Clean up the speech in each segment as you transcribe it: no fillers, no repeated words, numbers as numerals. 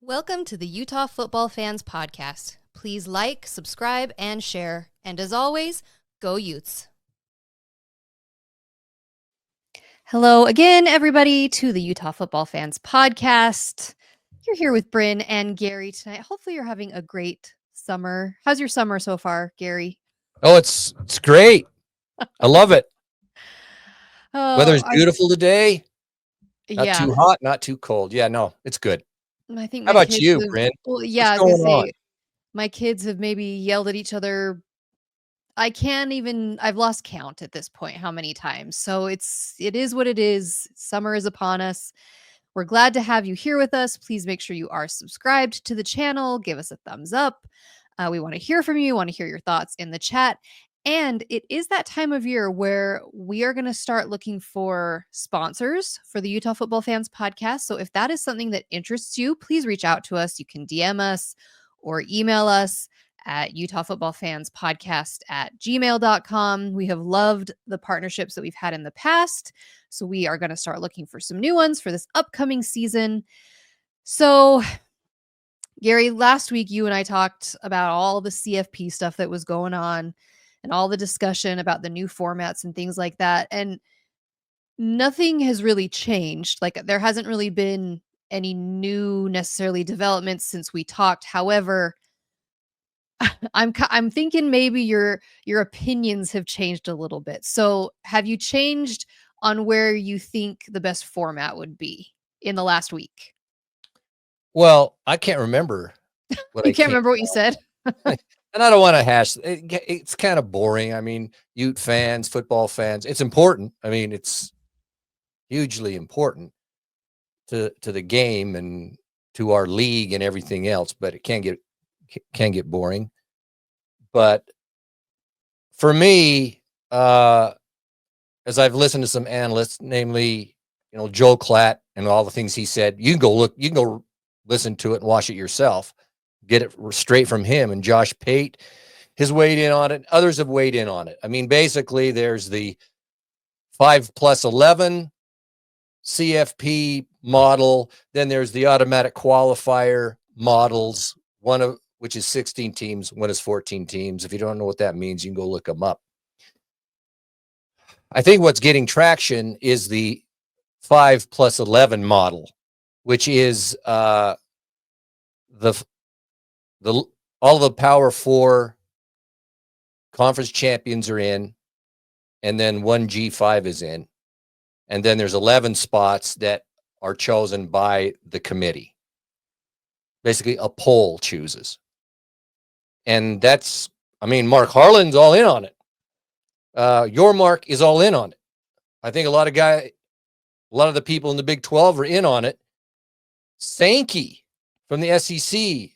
Welcome to the Utah Football Fans Podcast. Please like, subscribe, and share. And as always, go Utes. Hello again, everybody, to the Utah Football Fans Podcast. You're here with Bryn and Gary tonight. Hopefully you're having a great summer. How's your summer so far, Gary? Oh, it's great. I love it. Oh, Weather's beautiful today. Not yeah. too hot, not too cold. Yeah, no, it's good. I think How my about kids you, have, Bryn? well, yeah, I What's was gonna going on? say, my kids have maybe yelled at each other. I've lost count at this point how many times. So it is what it is. Summer is upon us. We're glad to have you here with us. Please make sure you are subscribed to the channel. Give us a thumbs up. We want to hear from you. Want to hear your thoughts in the chat. And it is that time of year where we are going to start looking for sponsors for the Utah Football Fans Podcast. So if that is something that interests you, please reach out to us. You can DM us or email us at utahfootballfanspodcast@gmail.com. We have loved the partnerships that we've had in the past. So we are going to start looking for some new ones for this upcoming season. So, Gary, last week you and I talked about all the CFP stuff that was going on and all the discussion about the new formats and things like that. And nothing has really changed. Like there hasn't really been any new necessarily developments since we talked. However, I'm thinking maybe your opinions have changed a little bit. So, have you changed on where you think the best format would be in the last week? Well, I can't remember what You can't remember what you said? And I don't want to hash it. It's kind of boring. I mean, Ute fans, football fans, it's important. I mean, it's hugely important to the game and to our league and everything else, but it can get boring. But for me, as I've listened to some analysts, namely, Joe Klatt and all the things he said, you can go listen to it and watch it yourself, get it straight from him. And Josh Pate has weighed in on it. Others have weighed in on it. I mean, basically there's the 5+11 CFP model. Then there's the automatic qualifier models, one of which is 16 teams, one is 14 teams. If you don't know what that means, you can go look them up. I think what's getting traction is the 5+11 model, which is all the Power Four conference champions are in, and then one G5 is in, and then there's 11 spots that are chosen by the committee. Basically, a poll chooses, and Mark Harlan's all in on it. Your Mark is all in on it. I think a lot of the people in the Big 12 are in on it. Sankey from the SEC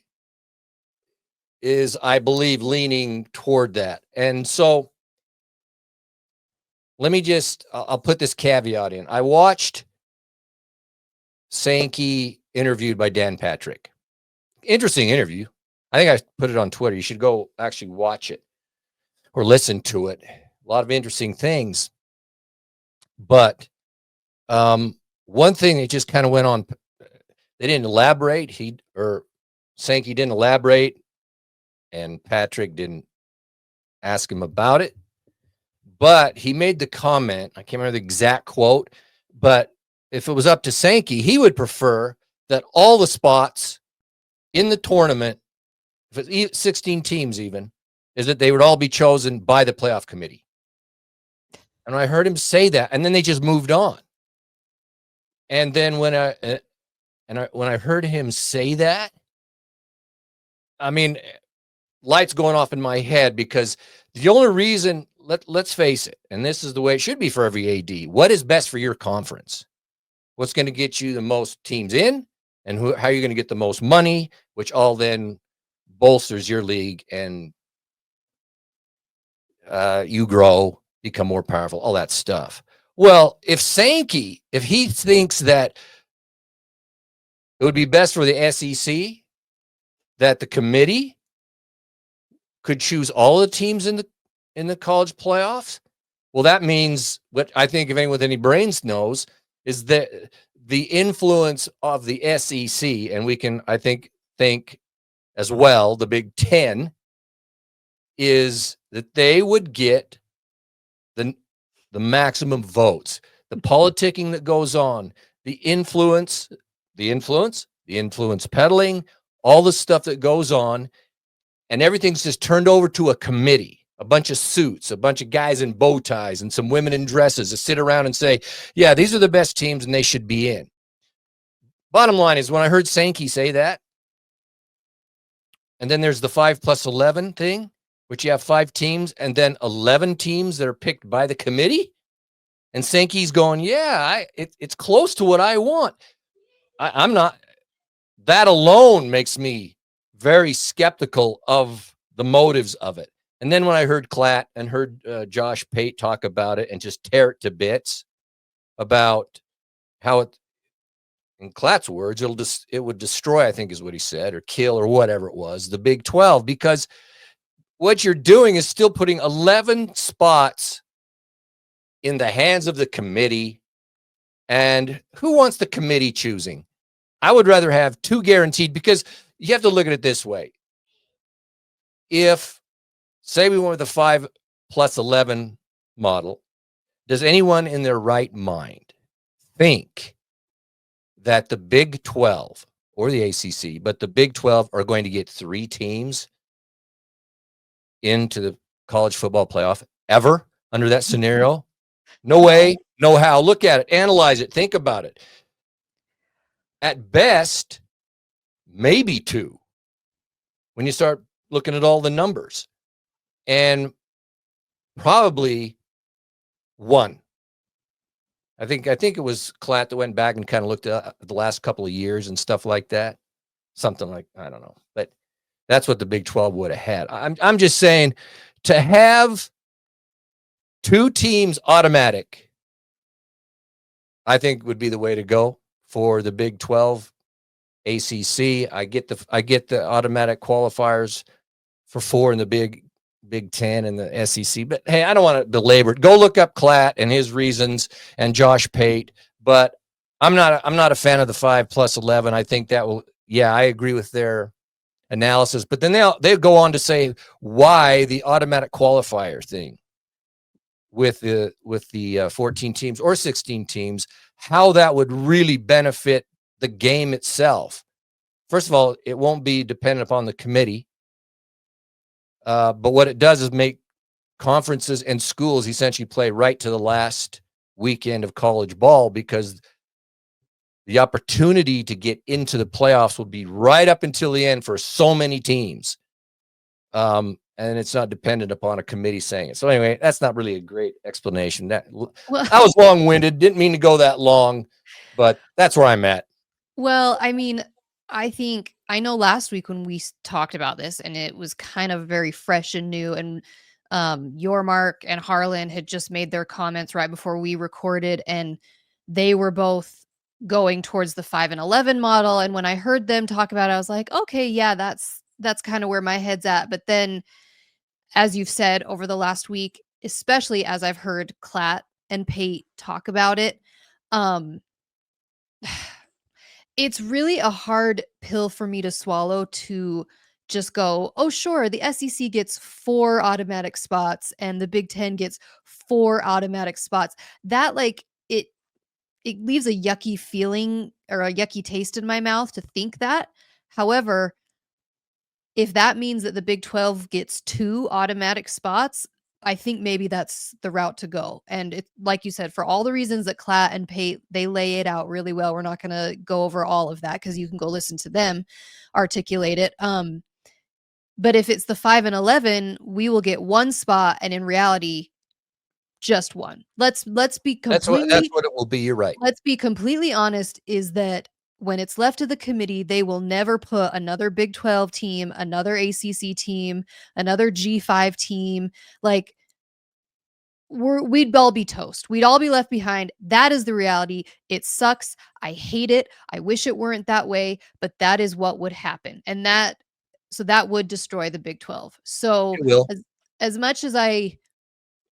is, I believe, leaning toward that. And so I'll put this caveat in. I watched Sankey interviewed by Dan Patrick. Interesting interview. I think I put it on Twitter. You should go actually watch it or listen to it. A lot of interesting things. But one thing that just kind of went on, they didn't elaborate. Sankey didn't elaborate, and Patrick didn't ask him about it. But he made the comment, I can't remember the exact quote, but if it was up to Sankey, he would prefer that all the spots in the tournament, if it's 16 teams even, is that they would all be chosen by the playoff committee. And I heard him say that, and then they just moved on. And then when I heard him say that, I mean, lights going off in my head, because the only reason, let's face it, and this is the way it should be for every AD, what is best for your conference? What's going to get you the most teams in, and how you're going to get the most money, which all then bolsters your league, and you grow, become more powerful, all that stuff. Well, if he thinks that it would be best for the SEC that the committee could choose all the teams in the college playoffs, well, that means, what I think if anyone with any brains knows, is that the influence of the SEC, and we can, I think as well, the Big 10, is that they would get the maximum votes. The politicking that goes on, the influence peddling, all the stuff that goes on, and everything's just turned over to a committee, a bunch of suits, a bunch of guys in bow ties, and some women in dresses to sit around and say, yeah, these are the best teams and they should be in. Bottom line is, when I heard Sankey say that, and then there's the 5+11 thing, which you have 5 teams and then 11 teams that are picked by the committee. And Sankey's going, yeah, it's close to what I want. I'm not. That alone makes me very skeptical of the motives of it. And then when I heard Klatt and heard Josh Pate talk about it and just tear it to bits about how it, in Klatt's words, it would destroy, I think is what he said, or kill, or whatever it was, the Big 12, because what you're doing is still putting 11 spots in the hands of the committee. And who wants the committee choosing? I would rather have 2 guaranteed, because you have to look at it this way. If, say, we went with the 5+11 model, does anyone in their right mind think that the Big 12 or the ACC, but the Big 12 are going to get 3 teams into the college football playoff ever under that scenario? No way, no how. Look at it, analyze it, think about it. At best, maybe 2 when you start looking at all the numbers, and probably 1. I think it was Klatt that went back and kind of looked at the last couple of years and stuff like that. Something like, I don't know, but that's what the Big 12 would have had. I'm just saying, to have 2 teams automatic, I think would be the way to go for the Big 12, ACC. I get the automatic qualifiers for 4 in the Big 10 and the SEC. But hey, I don't want to belabor it. Go look up Klatt and his reasons, and Josh Pate. But I'm not a fan of the 5+11. I think that will. Yeah, I agree with their analysis. But then they'll go on to say why the automatic qualifier thing with the 14 teams or 16 teams, how that would really benefit the game itself. First of all, it won't be dependent upon the committee. But what it does is make conferences and schools essentially play right to the last weekend of college ball, because the opportunity to get into the playoffs will be right up until the end for so many teams. And it's not dependent upon a committee saying it. So anyway, that's not really a great explanation. That was long-winded. Didn't mean to go that long, but that's where I'm at. Well, I mean, I know last week when we talked about this, and it was kind of very fresh and new, and Yormark and Harlan had just made their comments right before we recorded, and they were both going towards the 5+11 model. And when I heard them talk about it, I was like, okay, yeah, that's kind of where my head's at. But then, as you've said over the last week, especially as I've heard Klatt and Pate talk about it, it's really a hard pill for me to swallow, to just go, oh, sure, the SEC gets 4 automatic spots and the Big 10 gets 4 automatic spots. That, like, it leaves a yucky feeling or a yucky taste in my mouth to think that. However, if that means that the Big 12 gets 2 automatic spots, I think maybe that's the route to go. And it, like you said, for all the reasons that Klatt and Pate, they lay it out really well. We're not going to go over all of that, because you can go listen to them articulate it. But if it's the 5+11, we will get 1 spot, and in reality, just 1. Let's be completely. That's what it will be. You're right. Let's be completely honest. Is that when it's left to the committee, they will never put another Big 12 team, another ACC team, another G5 team. Like, we'd all be toast. We'd all be left behind. That is the reality. It sucks. I hate it. I wish it weren't that way, but that is what would happen. And that would destroy the Big 12. So It will. as much as I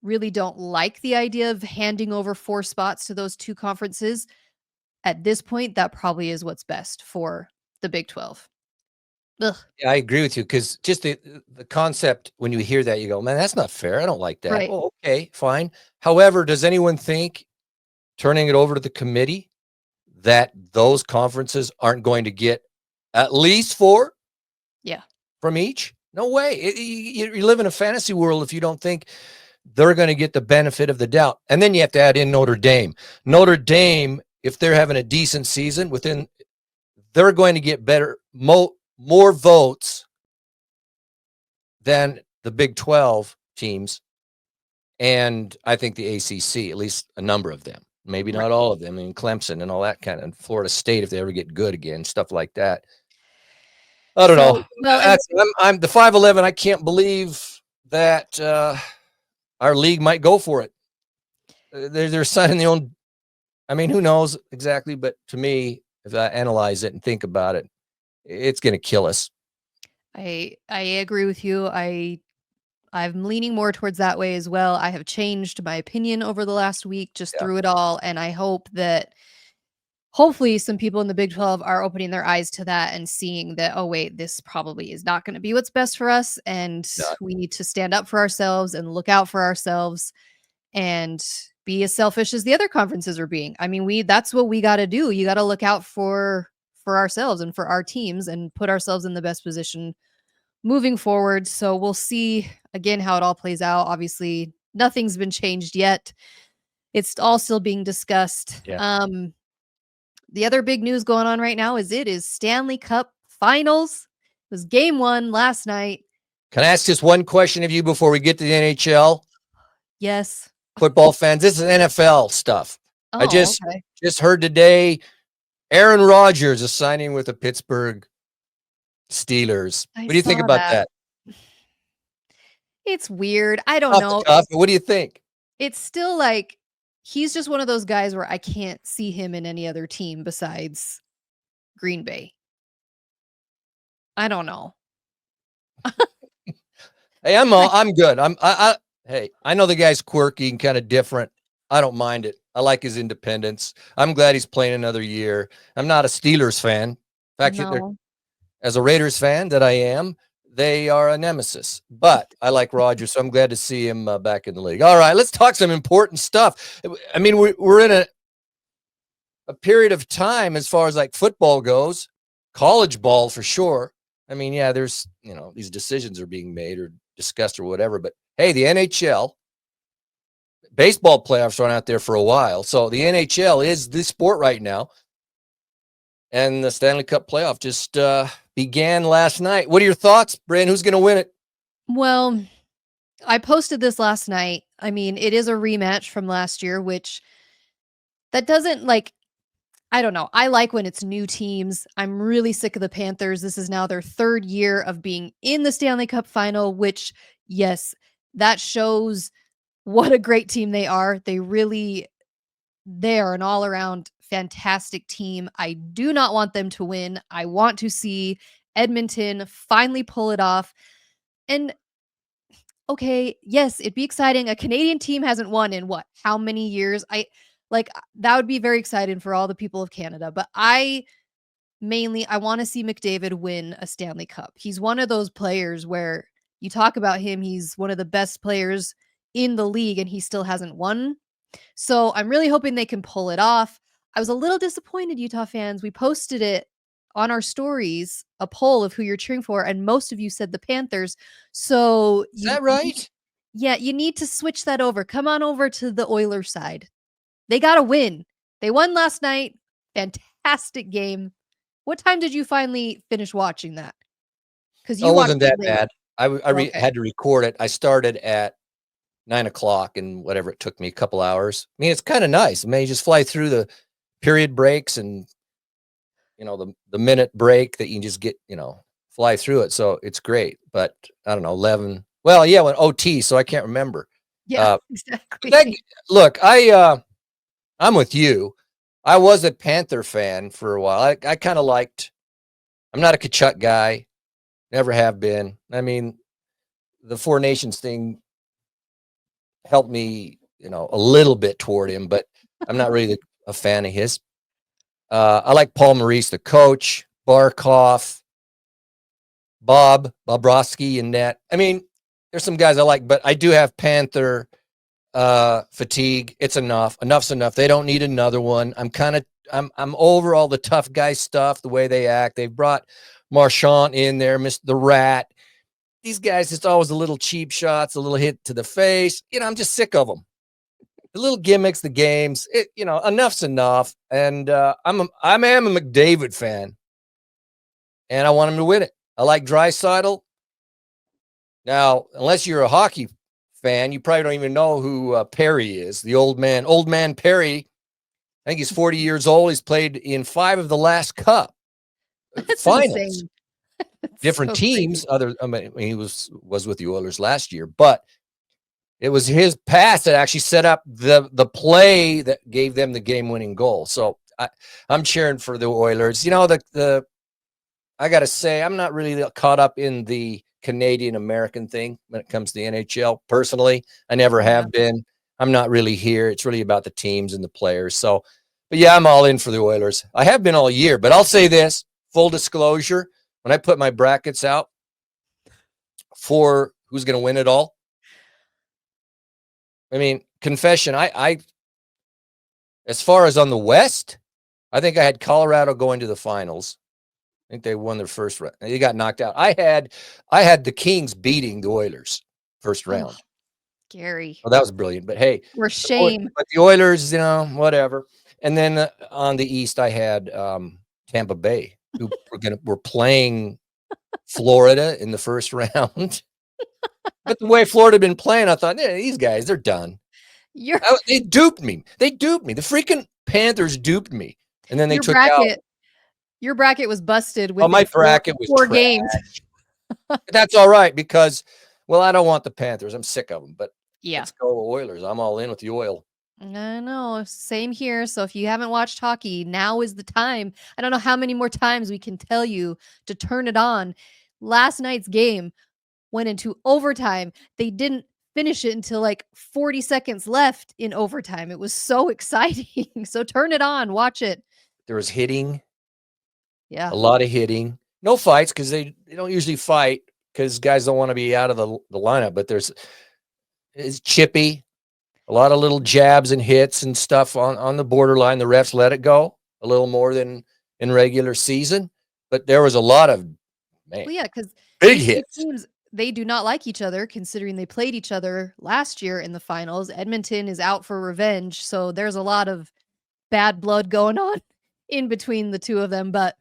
really don't like the idea of handing over 4 spots to those 2 conferences, at this point, that probably is what's best for the Big 12. Ugh. Yeah, I agree with you because just the concept, when you hear that, you go, man, that's not fair. I don't like that. Right. Well, okay, fine. However, does anyone think turning it over to the committee that those conferences aren't going to get at least 4 Yeah. from each? No way. You live in a fantasy world if you don't think they're going to get the benefit of the doubt. And then you have to add in Notre Dame. Notre Dame, if they're having a decent season, they're going to get more votes than the Big 12 teams. And I think the ACC, at least a number of them, maybe not Right. all of them. I mean, Clemson and all that kind of Florida State, if they ever get good again, stuff like that. I don't know. So, well, and I'm the 5'11". I can't believe that our league might go for it. They're signing their own. I mean, who knows exactly? But to me, if I analyze it and think about it, it's going to kill us. I agree with you. I'm leaning more towards that way as well. I have changed my opinion over the last week just Yeah. through it all, and I hope that hopefully some people in the Big 12 are opening their eyes to that and seeing that, oh wait, this probably is not going to be what's best for us, and Yeah. we need to stand up for ourselves and look out for ourselves and be as selfish as the other conferences are being. I mean, that's what we got to do. You got to look out for ourselves and for our teams and put ourselves in the best position moving forward. So we'll see again how it all plays out. Obviously, nothing's been changed yet. It's all still being discussed. Yeah. The other big news going on right now is Stanley Cup Finals. It was game 1 last night. Can I ask just one question of you before we get to the NHL? Yes. Football fans, this is NFL stuff. I Oh, just okay. heard today Aaron Rodgers is signing with the Pittsburgh Steelers. I What do you think saw about that. that? It's weird. I don't Off the know. cuff, but what do you think? It's still like he's just one of those guys where I can't see him in any other team besides Green Bay. I don't know. Hey, I'm good. Hey, I know the guy's quirky and kind of different. I don't mind it. I like his independence. I'm glad he's playing another year. I'm not a Steelers fan. In fact, No. as a Raiders fan that I am, they are a nemesis. But I like Rodgers, so I'm glad to see him back in the league. All right, let's talk some important stuff. I mean, we're in a period of time as far as like football goes, college ball for sure. I mean, yeah, there's, these decisions are being made or discussed or whatever, but hey, the NHL, baseball playoffs aren't out there for a while. So the NHL is the sport right now. And the Stanley Cup playoff just began last night. What are your thoughts, Brand? Who's going to win it? Well, I posted this last night. I mean, it is a rematch from last year, which that doesn't I don't know. I like when it's new teams. I'm really sick of the Panthers. This is now their 3rd year of being in the Stanley Cup Final, which, yes, that shows what a great team they are. They are an all around fantastic team. I do not want them to win. I want to see Edmonton finally pull it off. And okay, yes, it'd be exciting. A Canadian team hasn't won in what? How many years? That would be very exciting for all the people of Canada, but I want to see McDavid win a Stanley Cup. He's one of those players where you talk about him, he's one of the best players in the league and he still hasn't won. So, I'm really hoping they can pull it off. I was a little disappointed, Utah fans. We posted it on our stories, a poll of who you're cheering for, and most of you said the Panthers. So, Is that right? yeah, you need to switch that over. Come on over to the Oilers side. They got to win. They won last night. Fantastic game. What time did you finally finish watching that? Because Oh, you it watched wasn't it that late. bad. Okay. Had to record it. I started at 9:00 and whatever it took me a couple hours. I mean, it's kind of nice. I mean, you just fly through the period breaks and the minute break that you can just get, fly through it. So it's great. But I don't know, 11. Well, yeah, when OT, so I can't remember. Yeah, That, exactly. look, I'm with you. I was a Panther fan for a while. I kind of liked. I'm not a Kachuk guy. Never have been. I mean, the Four Nations thing helped me, a little bit toward him, but I'm not really a fan of his. I like Paul Maurice, the coach, Barkov, Bobrovsky in net. I mean, there's some guys I like, but I do have Panther fatigue. It's enough. Enough's enough. They don't need another one. I'm over all the tough guy stuff, the way they act. They've brought Marchand in there, Mr. the Rat. These guys, it's always a little cheap shots, a little hit to the face. I'm just sick of them. The little gimmicks, the games, enough's enough. And I am a McDavid fan, and I want him to win it. I like Draisaitl. Now, unless you're a hockey fan, you probably don't even know who Perry is, the old man Perry. I think he's 40 years old. He's played in 5 of the last Cup That's finals. insane. Different teams. He was with the Oilers last year, but it was his pass that actually set up the play that gave them the game-winning goal. So I'm cheering for the Oilers. I got to say, I'm not really caught up in the Canadian-American thing when it comes to the NHL. Personally, I never have been. I'm not really here. It's really about the teams and the players. So, but yeah, I'm all in for the Oilers. I have been all year, but I'll say this, full disclosure, when I put my brackets out for who's going to win it all, I mean, confession, I as far as on the West, I think I had Colorado going to the finals. I think they won their first round. They got knocked out. I had the Kings beating the Oilers first round. Gary. Well, that was brilliant. But hey, we're shame. But the Oilers, whatever. And then on the East, I had Tampa Bay, who were playing Florida in the first round. But the way Florida had been playing, I thought, these guys, they're done. They duped me. The freaking Panthers duped me. And then they took out. Your bracket was busted with my bracket was 4 games. That's all right because, I don't want the Panthers. I'm sick of them. But yeah, let's go Oilers. I'm all in with the oil. I know. Same here. So if you haven't watched hockey, now is the time. I don't know how many more times we can tell you to turn it on. Last night's game went into overtime. They didn't finish it until like 40 seconds left in overtime. It was so exciting. So turn it on. Watch it. There was hitting. Yeah. A lot of hitting. No fights because they don't usually fight because guys don't want to be out of the lineup. But it's chippy. A lot of little jabs and hits and stuff on the borderline. The refs let it go a little more than in regular season. But there was a lot of, because big hits. Teams, they do not like each other considering they played each other last year in the finals. Edmonton is out for revenge. So there's a lot of bad blood going on in between the two of them. But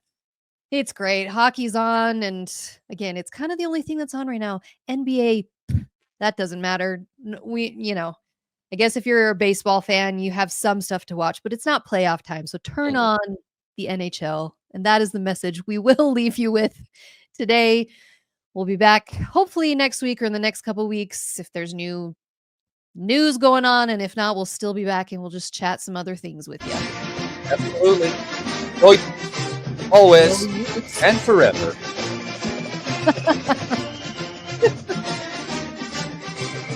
it's great. Hockey's on. And again, it's kind of the only thing that's on right now. NBA, that doesn't matter. I guess if you're a baseball fan, you have some stuff to watch, but it's not playoff time. So turn on the NHL. And that is the message we will leave you with today. We'll be back hopefully next week or in the next couple weeks if there's new news going on. And if not, we'll still be back and we'll just chat some other things with you. Absolutely. Always and forever.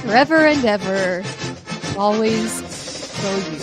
Forever and ever. Always go you.